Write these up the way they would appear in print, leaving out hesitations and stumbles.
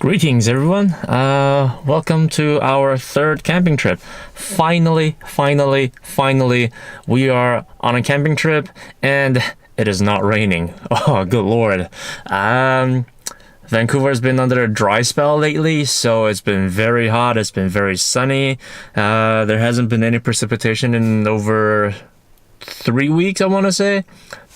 Greetings everyone, welcome to our third camping trip. Finally, we are on a camping trip and it is not raining. Oh, good lord. Vancouver's been under a dry spell lately, so it's been very hot, it's been very sunny. There hasn't been any precipitation in over 3 weeks, I want to say.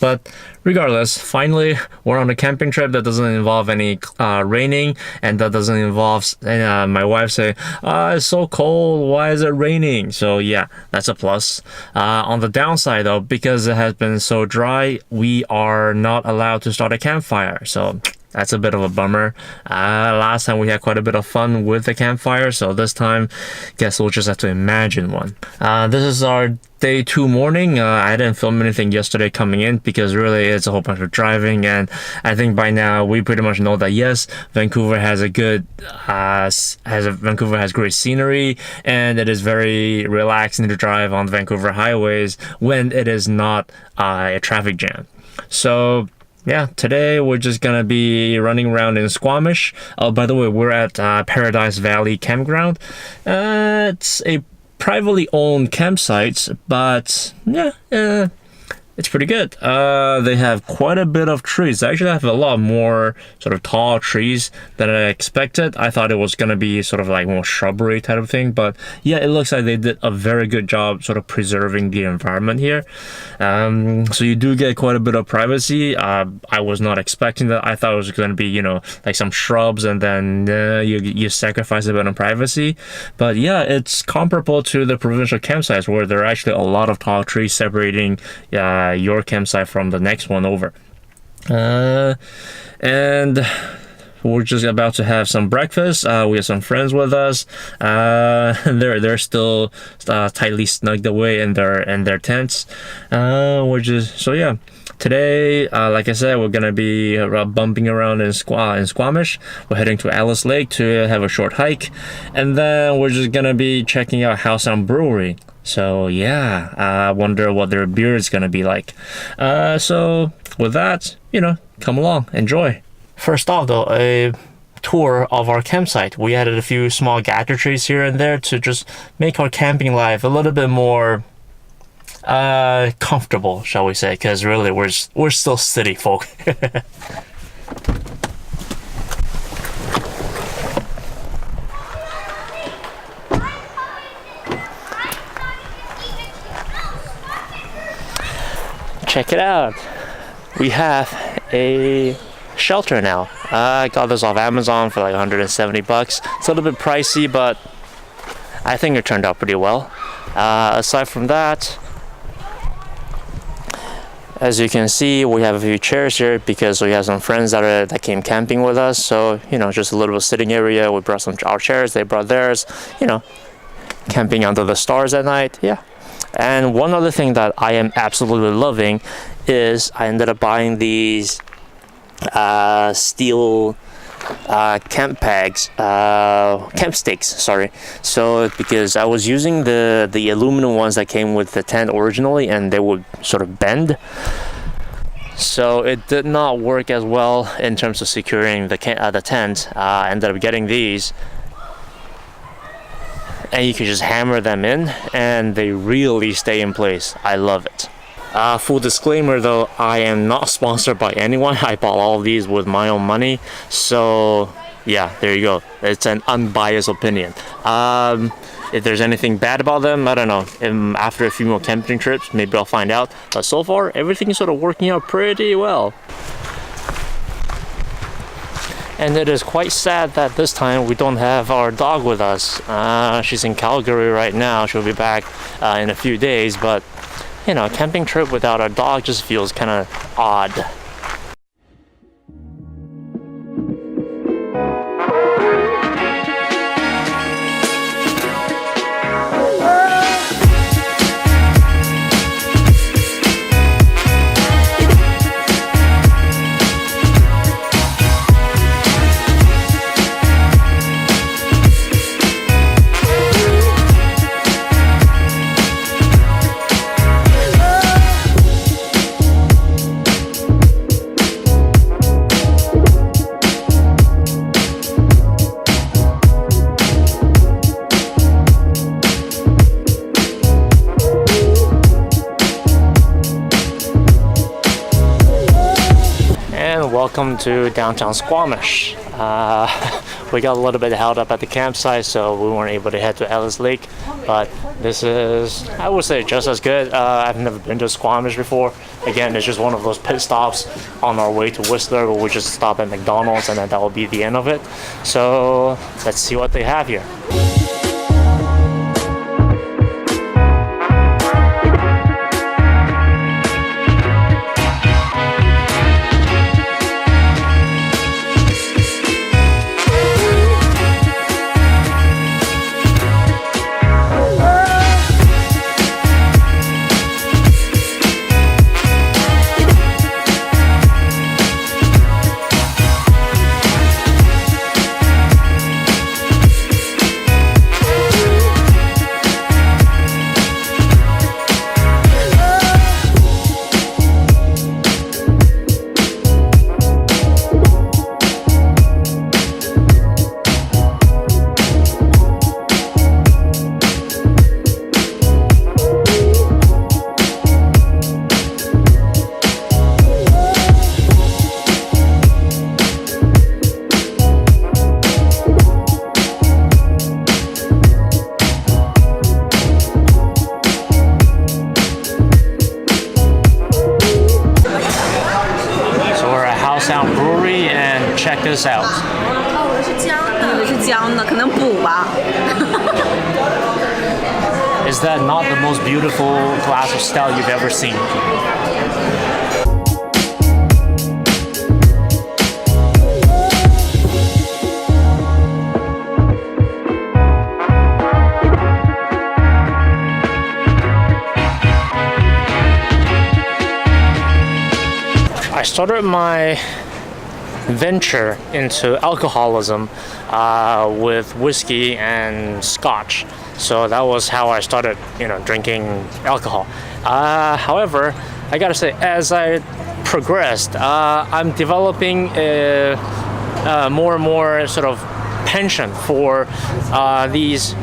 But regardless, finally we're on a camping trip that doesn't involve any raining, and that doesn't involve my wife saying, it's so cold, why is it raining? So yeah, that's a plus. On the downside though, because it has been so dry, we are not allowed to start a campfire, so that's a bit of a bummer. Last time we had quite a bit of fun with the campfire, so this time guess we'll just have to imagine one. This is our day 2 morning. I didn't film anything yesterday coming in because really it's a whole bunch of driving, and I think by now we pretty much know that yes, Vancouver has a good Vancouver has great scenery, and it is very relaxing to drive on the Vancouver highways when it is not a traffic jam. So yeah, today we're just gonna be running around in Squamish. Oh, by the way, we're at Paradise Valley Campground. It's a privately owned campsite, but yeah, it's pretty good. They have quite a bit of trees. They actually have a lot more sort of tall trees than I expected. I thought it was going to be sort of like more shrubbery type of thing, but yeah, it looks like they did a very good job sort of preserving the environment here. So you do get quite a bit of privacy. I was not expecting that. I thought it was going to be, like some shrubs, and then you sacrifice a bit of privacy. But yeah, it's comparable to the provincial campsites where there are actually a lot of tall trees separating your campsite from the next one over. And we're just about to have some breakfast. We have some friends with us. They're still tightly snugged away in their tents. So yeah. Today, like I said, we're gonna be bumping around in Squamish. We're heading to Alice Lake to have a short hike, and then we're just gonna be checking out House Sound Brewery. So yeah, I wonder what their beer is gonna be like. So with that, come along, enjoy. First off though, a tour of our campsite. We added a few small gadgetries here and there to just make our camping life a little bit more comfortable, shall we say, because really we're still city folk. Check it out, we have a shelter now. I got this off Amazon for like 170 bucks. It's a little bit pricey, but I think it turned out pretty well. Aside from that, as you can see, we have a few chairs here because we have some friends that came camping with us. So just a little bit of sitting area. We brought our chairs, they brought theirs. Camping under the stars at night. Yeah. And one other thing that I am absolutely loving is I ended up buying these steel camp stakes, sorry. So because I was using the aluminum ones that came with the tent originally, and they would sort of bend, so it did not work as well in terms of securing the tent. I ended up getting these, and you can just hammer them in and they really stay in place. I love it. Full disclaimer though, I am not sponsored by anyone. I bought all of these with my own money, so yeah, there you go. It's an unbiased opinion. If there's anything bad about them, I don't know. After a few more camping trips, maybe I'll find out, but so far everything is sort of working out pretty well. And it is quite sad that this time we don't have our dog with us. She's in Calgary right now. She'll be back in a few days, but a camping trip without our dog just feels kind of odd. welcome to downtown Squamish. We got a little bit held up at the campsite, so we weren't able to head to Ellis Lake, but this is, I would say, just as good. I've never been to Squamish before. Again, it's just one of those pit stops on our way to Whistler where we just stop at McDonald's and then that will be the end of it. So let's see what they have here. Brewery and check this out. Is that not the most beautiful glass of stout you've ever seen? I started my venture into alcoholism with whiskey and scotch, so that was how I started, drinking alcohol. However, I gotta say, as I progressed, I'm developing a more and more sort of penchant for these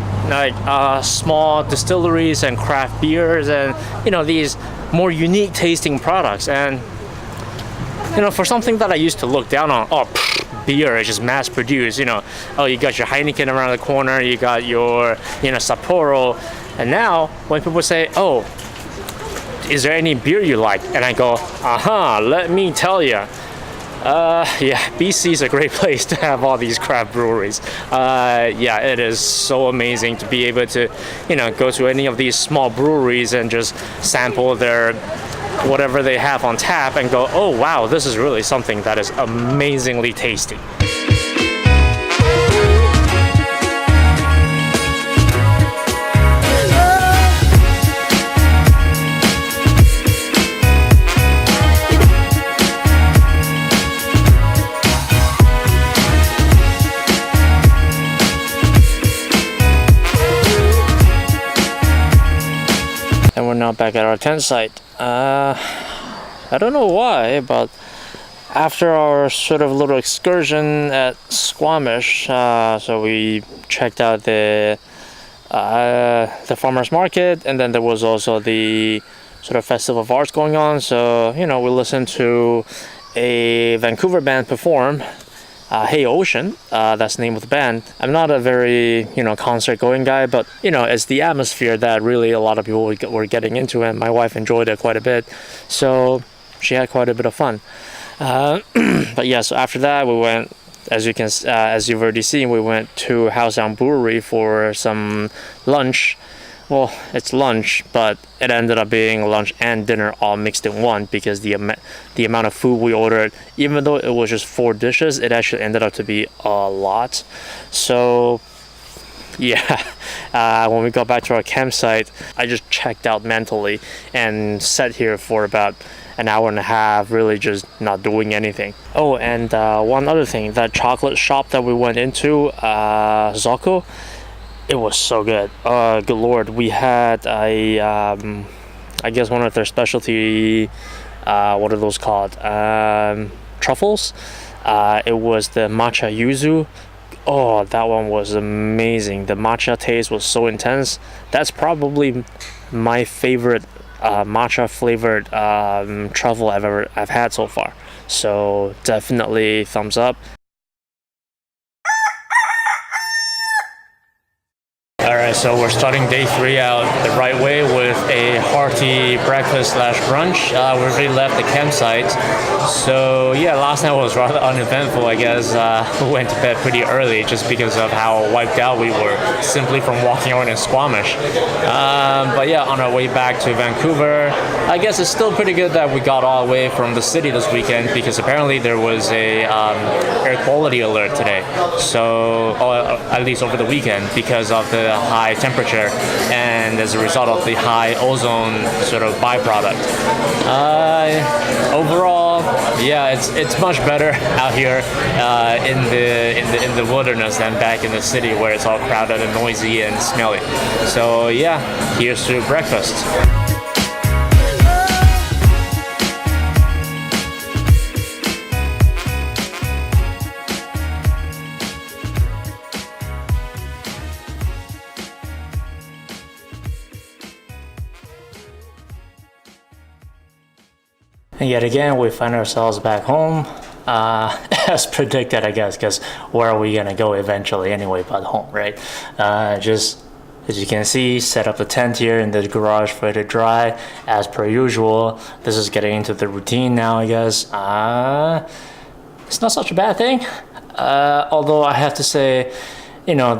small distilleries and craft beers and these more unique tasting products. And for something that I used to look down on, beer is just mass produced, you got your Heineken around the corner, you got your, Sapporo. And now when people say, is there any beer you like? And I go, let me tell you. BC is a great place to have all these craft breweries. It is so amazing to be able to, go to any of these small breweries and just sample their whatever they have on tap and go, oh wow, this is really something that is amazingly tasty. And we're now back at our tent site. I don't know why, but after our sort of little excursion at Squamish, so we checked out the farmers market, and then there was also the sort of festival of arts going on. So we listened to a Vancouver band perform. Hey Ocean, that's the name of the band. I'm not a very concert going guy, but it's the atmosphere that really a lot of people were getting into, and my wife enjoyed it quite a bit, so she had quite a bit of fun. But yeah, so after that we went, as you've already seen, we went to Howsound Brewery for some lunch. Well, it's lunch, but it ended up being lunch and dinner all mixed in one, because the amount of food we ordered, even though it was just 4 dishes, it actually ended up to be a lot. So yeah, when we got back to our campsite, I just checked out mentally and sat here for about an hour and a half, really just not doing anything. Oh, and one other thing, that chocolate shop that we went into, Zoko, it was so good. Good lord, we had I guess one of their specialty, what are those called? Truffles. It was the matcha yuzu. Oh, that one was amazing. The matcha taste was so intense. That's probably my favorite matcha flavored truffle I've had so far. So definitely thumbs up. Alright, so we're starting day 3 out the right way with a hearty breakfast slash brunch. We already left the campsite. So yeah, last night was rather uneventful, I guess. We went to bed pretty early just because of how wiped out we were simply from walking around in Squamish. But yeah, on our way back to Vancouver, I guess it's still pretty good that we got all the way from the city this weekend, because apparently there was a air quality alert today. So, or at least over the weekend, because of the high temperature and as a result of the high ozone sort of byproduct. Overall, yeah, it's much better out here in the wilderness than back in the city where it's all crowded and noisy and smelly. So yeah, here's to breakfast. And yet again, we find ourselves back home, as predicted, I guess, because where are we going to go eventually anyway but home, right? Just, as you can see, set up the tent here in the garage for it to dry, as per usual. This is getting into the routine now, I guess. It's not such a bad thing, although I have to say, you know,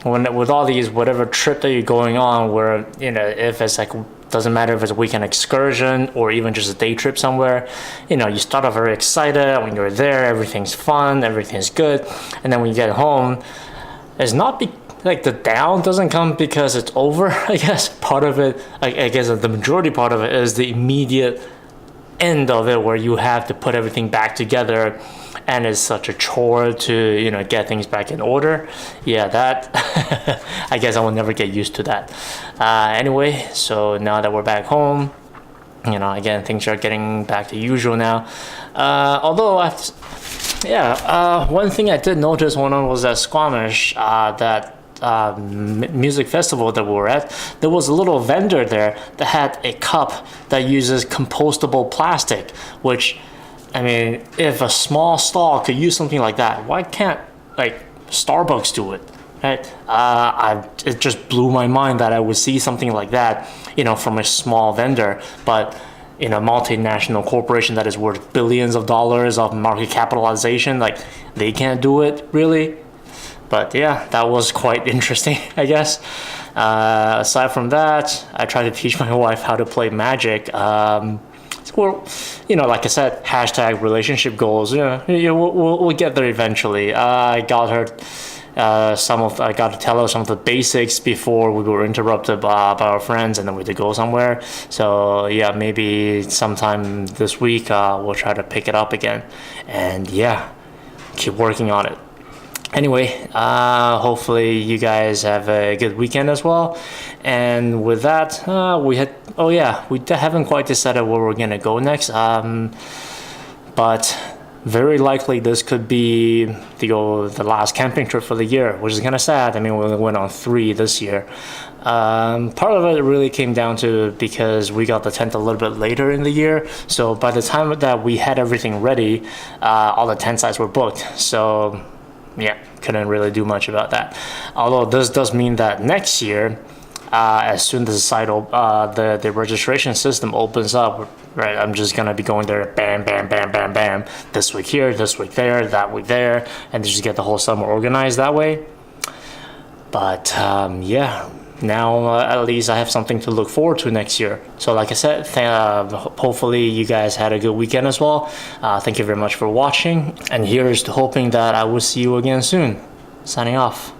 with all these, whatever trip that you're going on, where, you know, if it's like, doesn't matter if it's a weekend excursion or even just a day trip somewhere, you know, you start off very excited. When you're there, everything's fun, everything's good, and then when you get home, it's not like the down doesn't come because it's over. I guess part of it, I guess the majority part of it is the immediate end of it, where you have to put everything back together, and it's such a chore to, you know, get things back in order. Yeah, that I guess I will never get used to that. Anyway, so now that we're back home, you know, again, things are getting back to usual now. Although one thing I did notice when I was at Squamish, that music festival that we were at, there was a little vendor there that had a cup that uses compostable plastic, which, I mean, if a small stall could use something like that, why can't, like, Starbucks do it, right? It just blew my mind that I would see something like that, you know, from a small vendor, but in a multinational corporation that is worth billions of dollars of market capitalization, like, they can't do it, really. But yeah, that was quite interesting, I guess. Aside from that, I tried to teach my wife how to play Magic. Or, you know, like I said, hashtag relationship goals. Yeah, we'll get there eventually. I got her I got to tell her some of the basics before we were interrupted by our friends, and then we had to go somewhere. So yeah, maybe sometime this week we'll try to pick it up again, and yeah, keep working on it. Anyway, hopefully you guys have a good weekend as well. And with that, we haven't quite decided where we're gonna go next. But very likely this could be the last camping trip for the year, which is kind of sad. I mean, we only went on 3 this year. Part of it really came down to because we got the tent a little bit later in the year. So by the time that we had everything ready, all the tent sites were booked. So yeah, couldn't really do much about that. Although this does mean that next year, as soon as the site the registration system opens up, right, I'm just gonna be going there, bam, bam, bam, bam, bam, this week here, this week there, that week there, and just get the whole summer organized that way. But yeah, now at least I have something to look forward to next year. So like I said, hopefully you guys had a good weekend as well. Thank you very much for watching, and here's to hoping that I will see you again soon. Signing off.